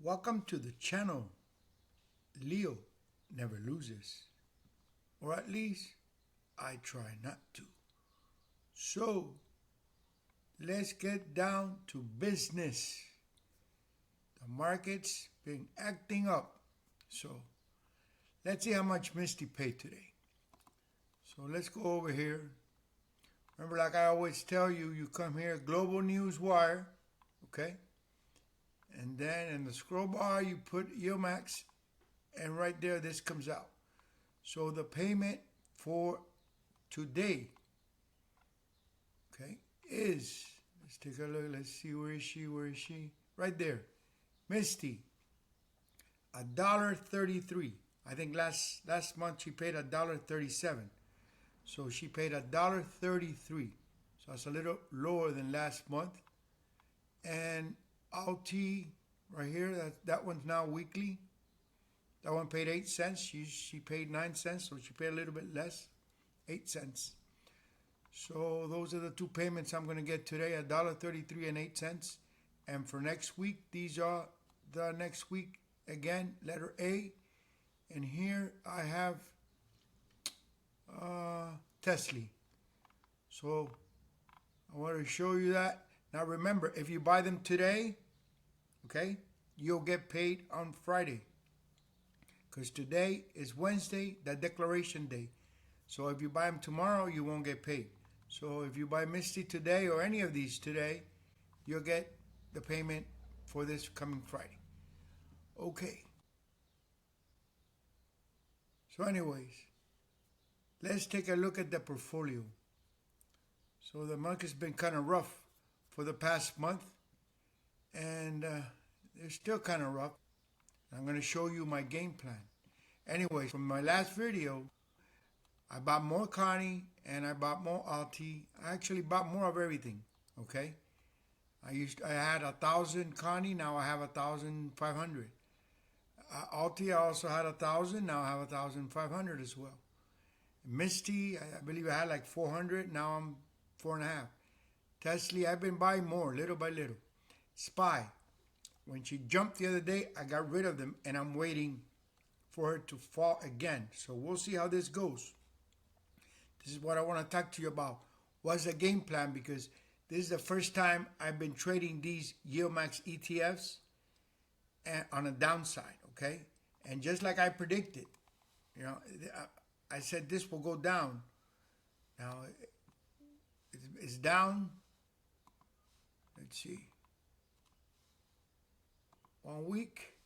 Welcome to the channel. Leo never loses. Or at least, I try not to. So, let's get down to business. The market's been acting up. So, let's see how much Misty paid today. So, let's go over here. Remember, like I always tell you, you come here, Global News Wire, okay? And then in the scroll bar, you put YieldMax, and right there, this comes out. So the payment for today, okay, is, let's take a look, let's see, where is she? Right there, Misty, $1.33. I think last month she paid $1.37. So she paid $1.33. So that's a little lower than last month. And LT right here, that one's now weekly. That one paid 8 cents. She paid 9 cents, so she paid a little bit less, 8 cents. So those are the two payments I'm going to get today, $1.33 and 8 cents. And for next week, these are the next week. Again, letter A. And here I have Tesla. So I want to show you that. Now remember, if you buy them today, okay, you'll get paid on Friday. Because today is Wednesday, the declaration day. So if you buy them tomorrow, you won't get paid. So if you buy Misty today or any of these today, you'll get the payment for this coming Friday. Okay. So anyways, let's take a look at the portfolio. So the market's been kind of rough for the past month. And they're still kind of rough. I'm going to show you my game plan. Anyway, from my last video, I bought more Connie and I bought more LT. I actually bought more of everything, okay? I had 1,000 Connie, now I have 1,500. LT, I also had 1,000, now I have 1,500 as well. Misty, I believe I had like 400, now I'm 4.5. Tesla, I've been buying more, little by little. SPY, when she jumped the other day, I got rid of them, and I'm waiting for her to fall again. So we'll see how this goes. This is what I want to talk to you about. What's the game plan? Because this is the first time I've been trading these YieldMax ETFs on a downside, okay? And just like I predicted, you know, I said this will go down. Now, it's down. Let's see. 1 week.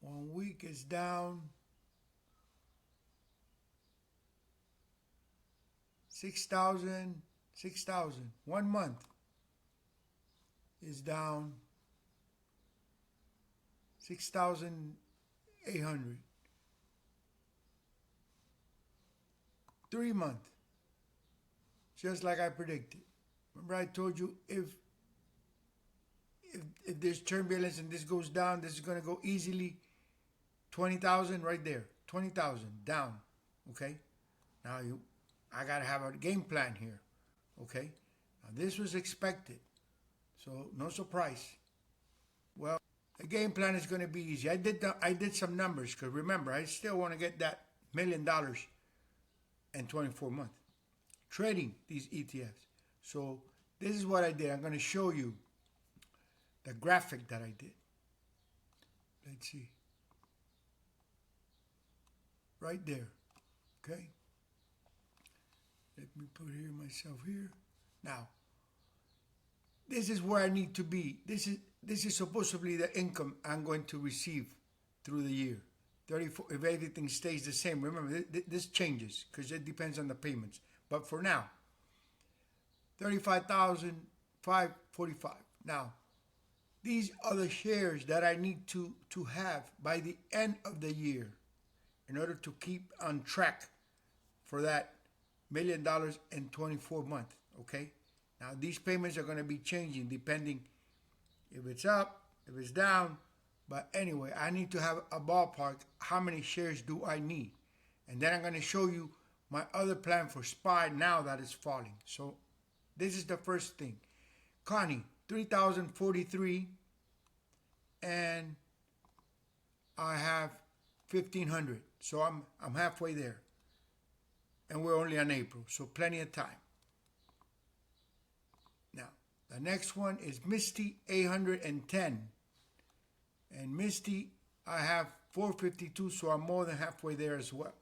1 week is down 6,000. 1 month is down 6,800. 3 months, just like I predicted. Remember I told you if there's turbulence and this goes down, this is going to go easily 20,000 right there. 20,000 down, okay? Now I got to have a game plan here, okay? Now this was expected, so no surprise. Well, the game plan is going to be easy. I did some numbers because remember, I still want to get that $1 million in 24 months trading these ETFs. So this is what I did. I'm going to show you the graphic that I did. Let's see. Right there. Okay. Let me put myself here. Now, this is where I need to be. This is supposedly the income I'm going to receive through the year. 34, if everything stays the same. Remember, this changes because it depends on the payments. But for now, 35,545. Now, these are the shares that I need to have by the end of the year in order to keep on track for that $1 million in 24 months, okay? Now, these payments are going to be changing depending if it's up, if it's down. But anyway, I need to have a ballpark. How many shares do I need? And then I'm going to show you my other plan for SPY now that it's falling. So this is the first thing. Connie, 3,043, and I have 1,500. So I'm halfway there. And we're only on April, so plenty of time. Now, the next one is Misty 810. And Misty, I have 452, so I'm more than halfway there as well.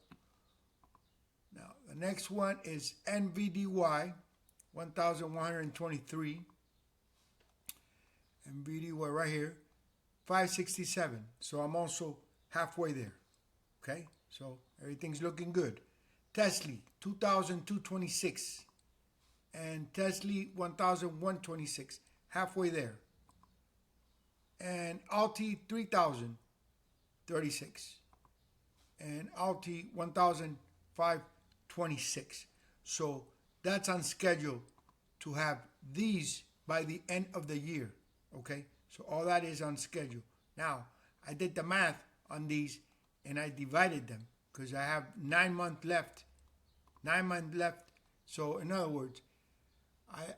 Now, the next one is NVDY 1,123. NVDY right here, 567. So I'm also halfway there. Okay, so everything's looking good. Tesla 2,226 and Tesla 1,126, halfway there. And Alti 3,036 and Alti 1,526. So that's on schedule to have these by the end of the year. Okay, so all that is on schedule. Now I did the math on these and I divided them because I have 9 months left. 9 months left. So in other words,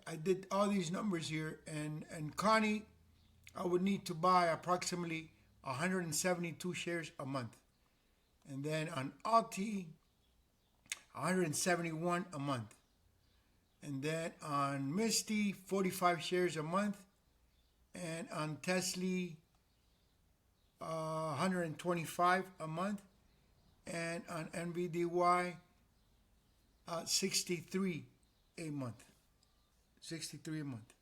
I did all these numbers here, and Connie, I would need to buy approximately 172 shares a month. And then on Alti, 171 a month. And then on Misty, 45 shares a month. And on Tesla, 125 a month. And on NVDY, 63 a month. 63 a month.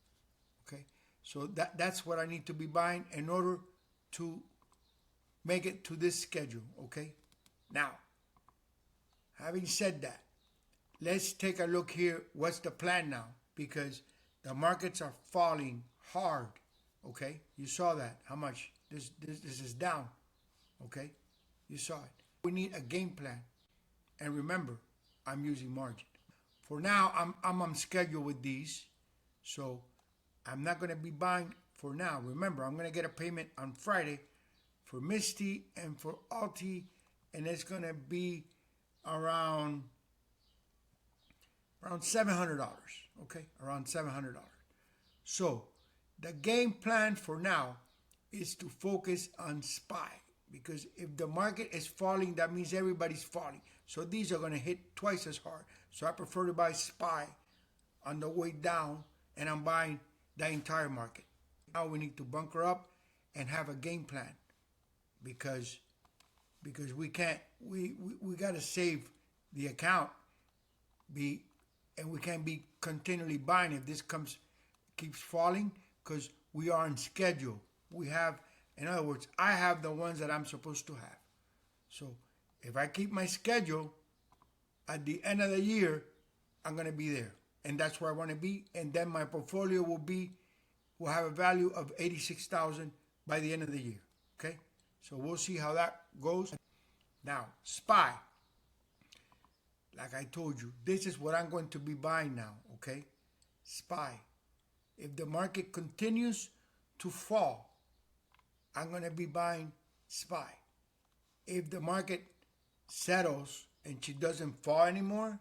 Okay, so that's what I need to be buying in order to make it to this schedule. Okay, now having said that, let's take a look here. What's the plan now? Because the markets are falling hard. Okay, you saw that, how much this is down. Okay, you saw it. We need a game plan, and remember, I'm using margin. For now, I'm on schedule with these, so I'm not going to be buying for now. Remember, I'm going to get a payment on Friday for Misty and for Alti, and it's going to be around $700. Okay, around $700. So the game plan for now is to focus on SPY, because if the market is falling, that means everybody's falling. So these are going to hit twice as hard. So I prefer to buy SPY on the way down, and I'm buying the entire market. Now we need to bunker up and have a game plan, because we can't, we got to save the account, and we can't be continually buying if this keeps falling, because we are on schedule. We have, in other words, I have the ones that I'm supposed to have. So if I keep my schedule, at the end of the year, I'm going to be there. And that's where I want to be. And then my portfolio will have a value of $86,000 by the end of the year. Okay? So we'll see how that goes. Now, SPY. Like I told you, this is what I'm going to be buying now. Okay? SPY. If the market continues to fall, I'm going to be buying SPY. If the market settles and she doesn't fall anymore,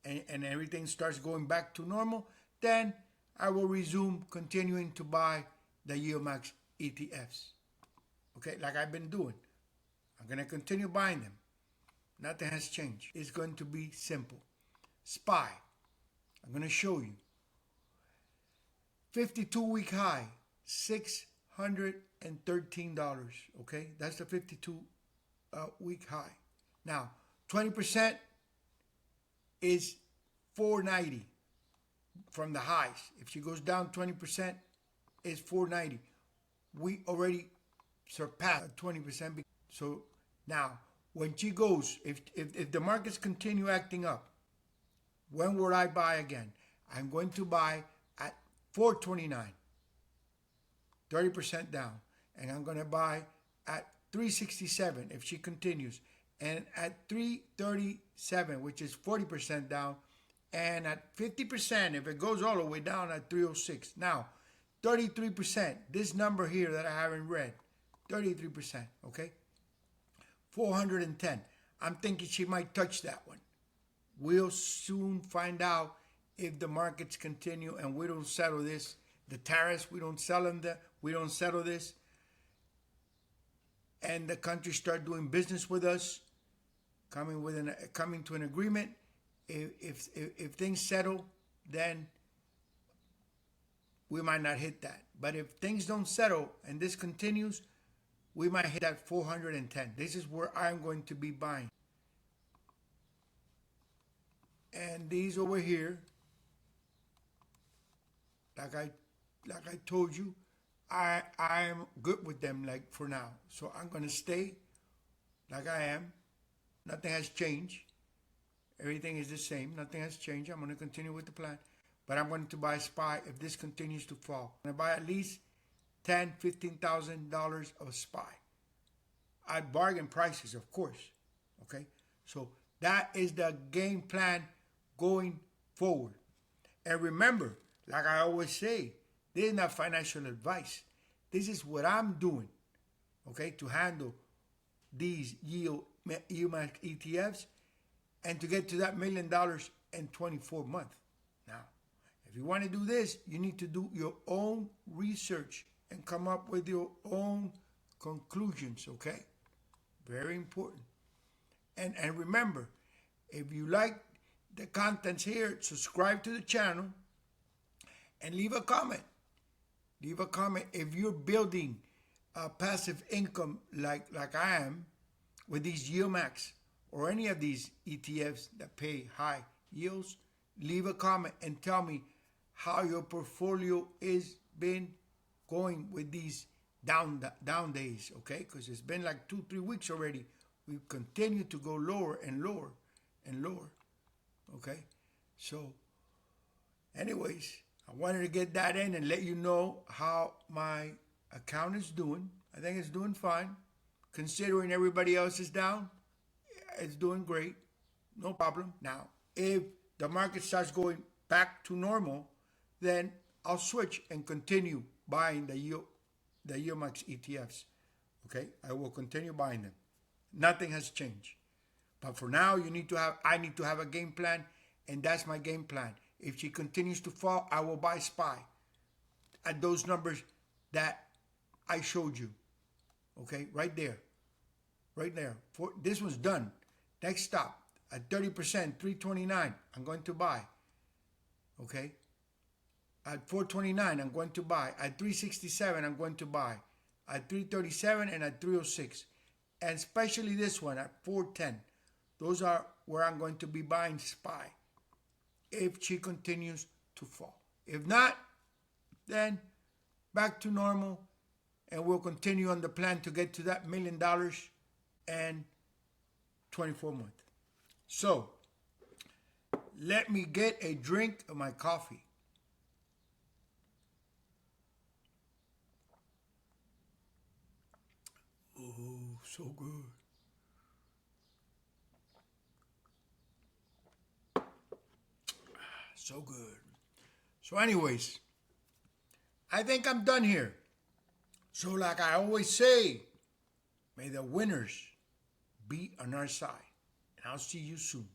and everything starts going back to normal, then I will resume continuing to buy the YieldMax ETFs. Okay, like I've been doing. I'm going to continue buying them. Nothing has changed. It's going to be simple. SPY. I'm going to show you. 52-week high, $613. Okay, that's the 52-week high. Now, 20% is $490 from the highs. If she goes down 20%, it's $490. We already surpassed 20%. So now, when she goes, if the markets continue acting up, when will I buy again? I'm going to buy at $429, 30% down. And I'm going to buy at $367 if she continues. And at $337, which is 40% down. And at 50%, if it goes all the way down, at $306. Now, 33%, this number here that I haven't read, 33%, okay? 410. I'm thinking she might touch that one. We'll soon find out if the markets continue and we don't settle this the tariffs, we don't sell them, we don't settle this, and the country start doing business with us, coming to an agreement, if things settle, then we might not hit that. But if things don't settle and this continues, we might hit that 410. This is where I'm going to be buying. And these over here, like I told you, I am good with them like for now. So I'm going to stay like I am. Nothing has changed. Everything is the same. Nothing has changed. I'm going to continue with the plan. But I'm going to buy SPY if this continues to fall. I'm going to buy at least $10,000, $15,000 of SPY. At bargain prices, of course. Okay? So that is the game plan going forward. And remember, like I always say, this is not financial advice. This is what I'm doing, okay, to handle these YieldMax ETFs and to get to that $1 million in 24 months. Now, if you want to do this, you need to do your own research and come up with your own conclusions, okay? Very important. And remember, if you like the contents here, subscribe to the channel and leave a comment. Leave a comment if you're building passive income like I am with these YieldMax or any of these ETFs that pay high yields. Leave a comment and tell me how your portfolio is been going with these down days, okay? Because it's been like 2-3 weeks already. We continue to go lower and lower and lower, okay? So anyways, I wanted to get that in and let you know how my account is doing. I think it's doing fine. Considering everybody else is down, it's doing great. No problem. Now, if the market starts going back to normal, then I'll switch and continue buying the YieldMax ETFs. Okay? I will continue buying them. Nothing has changed. But for now, I need to have a game plan, and that's my game plan. If she continues to fall, I will buy SPY at those numbers that I showed you. Okay, right there. Right there. This one's done. Next stop, at 30%, 329, I'm going to buy. Okay? At 429, I'm going to buy. At 367, I'm going to buy. At 337 and at 306. And especially this one at 410. Those are where I'm going to be buying SPY if she continues to fall. If not, then back to normal, and we'll continue on the plan to get to that $1 million and 24 months. So, let me get a drink of my coffee. Oh, so good. So good. So anyways, I think I'm done here. So like I always say, may the winners be on our side. And I'll see you soon.